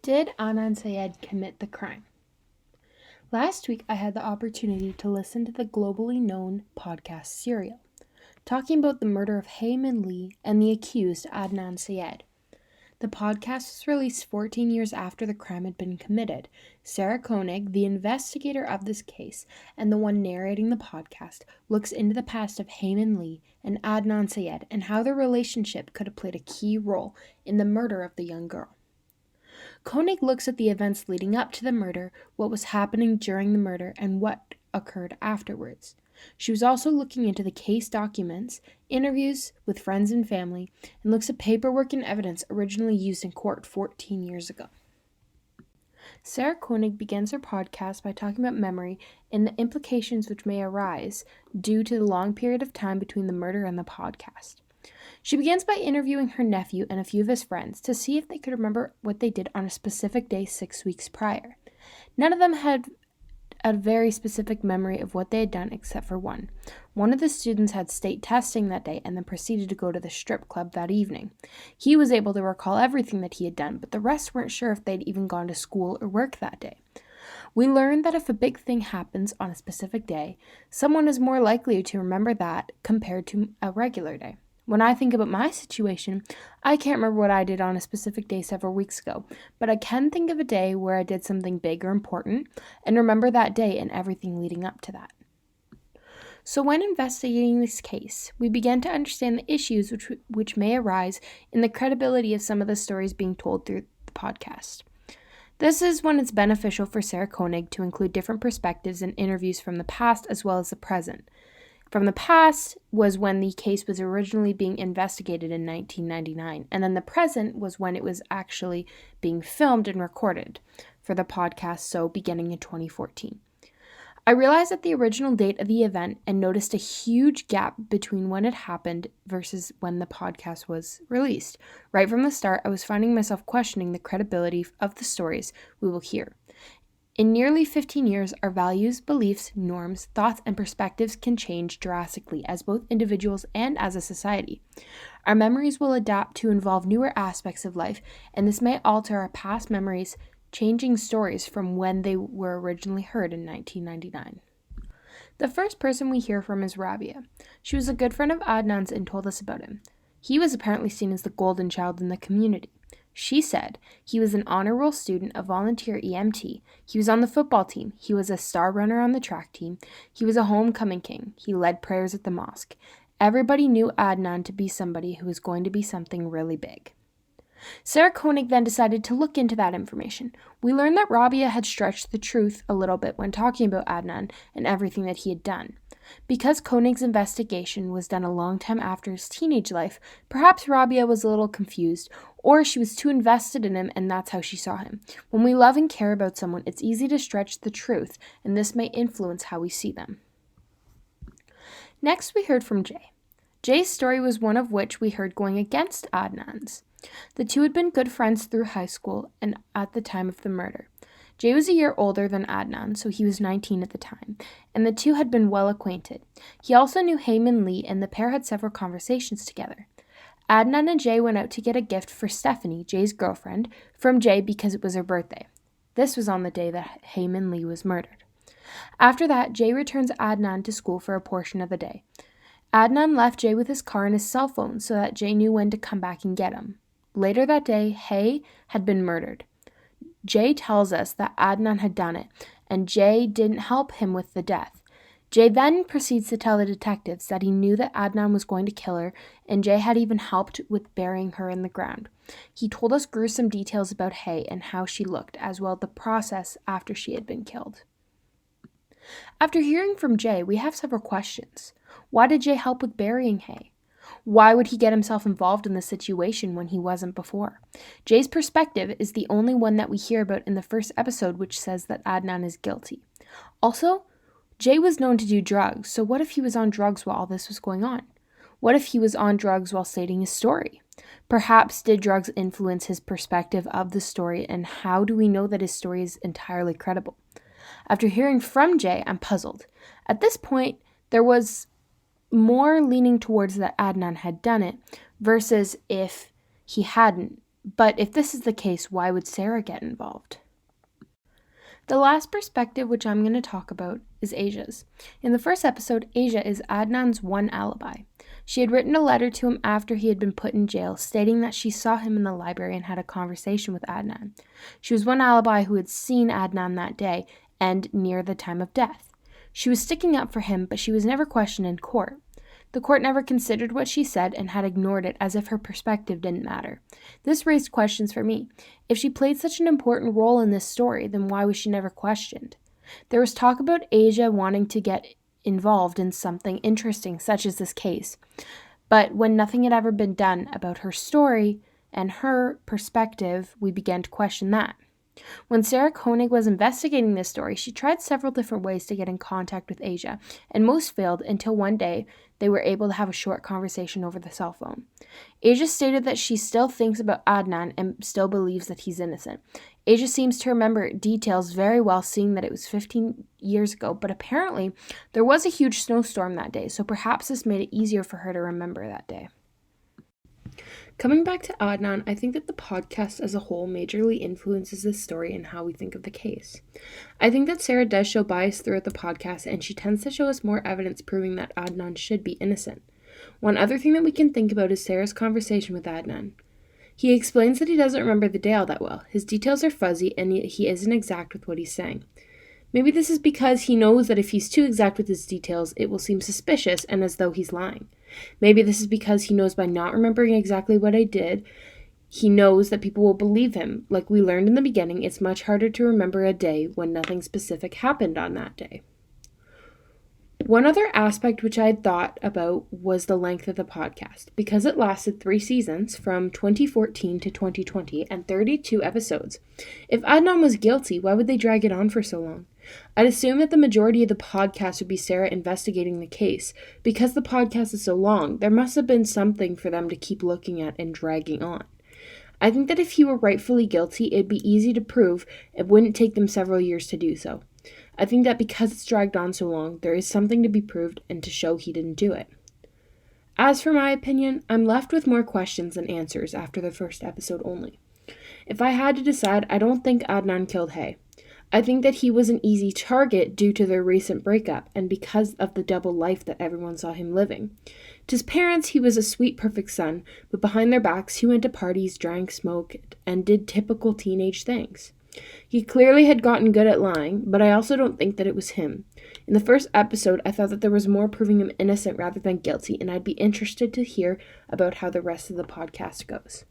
Did Adnan Syed commit the crime? Last week, I had the opportunity to listen to the globally known podcast Serial, talking about the murder of Heyman Lee and the accused Adnan Syed. The podcast was released 14 years after the crime had been committed. Sarah Koenig, the investigator of this case and the one narrating the podcast, looks into the past of Heyman Lee and Adnan Syed and how their relationship could have played a key role in the murder of the young girl. Koenig looks at the events leading up to the murder, what was happening during the murder, and what occurred afterwards. She was also looking into the case documents, interviews with friends and family, and looks at paperwork and evidence originally used in court 14 years ago. Sarah Koenig begins her podcast by talking about memory and the implications which may arise due to the long period of time between the murder and the podcast. She begins by interviewing her nephew and a few of his friends to see if they could remember what they did on a specific day 6 weeks prior. None of them had a very specific memory of what they had done except for one. One of the students had state testing that day and then proceeded to go to the strip club that evening. He was able to recall everything that he had done, but the rest weren't sure if they'd even gone to school or work that day. We learned that if a big thing happens on a specific day, someone is more likely to remember that compared to a regular day. When I think about my situation, I can't remember what I did on a specific day several weeks ago, but I can think of a day where I did something big or important and remember that day and everything leading up to that. So when investigating this case, we began to understand the issues which may arise in the credibility of some of the stories being told through the podcast. This is when it's beneficial for Sarah Koenig to include different perspectives and interviews from the past as well as the present. From the past was when the case was originally being investigated in 1999, and then the present was when it was actually being filmed and recorded for the podcast, so beginning in 2014. I realized at the original date of the event and noticed a huge gap between when it happened versus when the podcast was released. Right from the start, I was finding myself questioning the credibility of the stories we will hear. In nearly 15 years, our values, beliefs, norms, thoughts, and perspectives can change drastically as both individuals and as a society. Our memories will adapt to involve newer aspects of life, and this may alter our past memories, changing stories from when they were originally heard in 1999. The first person we hear from is Rabia. She was a good friend of Adnan's and told us about him. He was apparently seen as the golden child in the community. She said he was an honor roll student, a volunteer EMT. He was on the football team. He was a star runner on the track team. He was a homecoming king. He led prayers at the mosque. Everybody knew Adnan to be somebody who was going to be something really big. Sarah Koenig then decided to look into that information. We learned that Rabia had stretched the truth a little bit when talking about Adnan and everything that he had done. Because Koenig's investigation was done a long time after his teenage life, perhaps Rabia was a little confused, or she was too invested in him and that's how she saw him. When we love and care about someone, it's easy to stretch the truth, and this may influence how we see them. Next, we heard from Jay. Jay's story was one of which we heard going against Adnan's. The two had been good friends through high school and at the time of the murder. Jay was a year older than Adnan, so he was 19 at the time, and the two had been well acquainted. He also knew Heyman Lee, and the pair had several conversations together. Adnan and Jay went out to get a gift for Stephanie, Jay's girlfriend, from Jay because it was her birthday. This was on the day that Heyman Lee was murdered. After that, Jay returns Adnan to school for a portion of the day. Adnan left Jay with his car and his cell phone so that Jay knew when to come back and get him. Later that day, Hay had been murdered. Jay tells us that Adnan had done it, and Jay didn't help him with the death. Jay then proceeds to tell the detectives that he knew that Adnan was going to kill her, and Jay had even helped with burying her in the ground. He told us gruesome details about Hay and how she looked, as well as the process after she had been killed. After hearing from Jay, we have several questions. Why did Jay help with burying Hay? Why would he get himself involved in the situation when he wasn't before? Jay's perspective is the only one that we hear about in the first episode, which says that Adnan is guilty. Also, Jay was known to do drugs, so what if he was on drugs while all this was going on? What if he was on drugs while stating his story? Perhaps did drugs influence his perspective of the story, and how do we know that his story is entirely credible? After hearing from Jay, I'm puzzled. At this point, there was more leaning towards that Adnan had done it versus if he hadn't But if this is the case, why would Sarah get involved? The last perspective which I'm going to talk about is Asia's. In the first episode, Asia is Adnan's one alibi. She had written a letter to him after he had been put in jail, stating that she saw him in the library and had a conversation with Adnan. She was one alibi who had seen Adnan that day and near the time of death. She was sticking up for him, but she was never questioned in court. The court never considered what she said and had ignored it as if her perspective didn't matter. This raised questions for me. If she played such an important role in this story, then why was she never questioned? There was talk about Asia wanting to get involved in something interesting, such as this case. But when nothing had ever been done about her story and her perspective, we began to question that. When Sarah Koenig was investigating this story, she tried several different ways to get in contact with Asia, and most failed until one day they were able to have a short conversation over the cell phone. Asia stated that she still thinks about Adnan and still believes that he's innocent. Asia seems to remember details very well, seeing that it was 15 years ago, but apparently there was a huge snowstorm that day, so perhaps this made it easier for her to remember that day. Coming back to Adnan, I think that the podcast as a whole majorly influences this story and how we think of the case. I think that Sarah does show bias throughout the podcast, and she tends to show us more evidence proving that Adnan should be innocent. One other thing that we can think about is Sarah's conversation with Adnan. He explains that he doesn't remember the day all that well. His details are fuzzy, and he isn't exact with what he's saying. Maybe this is because he knows that if he's too exact with his details, it will seem suspicious and as though he's lying. Maybe this is because he knows by not remembering exactly what I did, he knows that people will believe him. Like we learned in the beginning, it's much harder to remember a day when nothing specific happened on that day. One other aspect which I had thought about was the length of the podcast. Because it lasted 3 seasons, from 2014 to 2020, and 32 episodes. If Adnan was guilty, why would they drag it on for so long? I'd assume that the majority of the podcast would be Sarah investigating the case. Because the podcast is so long, there must have been something for them to keep looking at and dragging on. I think that if he were rightfully guilty, it'd be easy to prove. It wouldn't take them several years to do so. I think that because it's dragged on so long, there is something to be proved and to show he didn't do it. As for my opinion, I'm left with more questions than answers after the first episode only. If I had to decide, I don't think Adnan killed Hay. I think that he was an easy target due to their recent breakup and because of the double life that everyone saw him living. To his parents, he was a sweet, perfect son, but behind their backs, he went to parties, drank, smoked, and did typical teenage things. He clearly had gotten good at lying, but I also don't think that it was him. In the first episode, I thought that there was more proving him innocent rather than guilty, and I'd be interested to hear about how the rest of the podcast goes.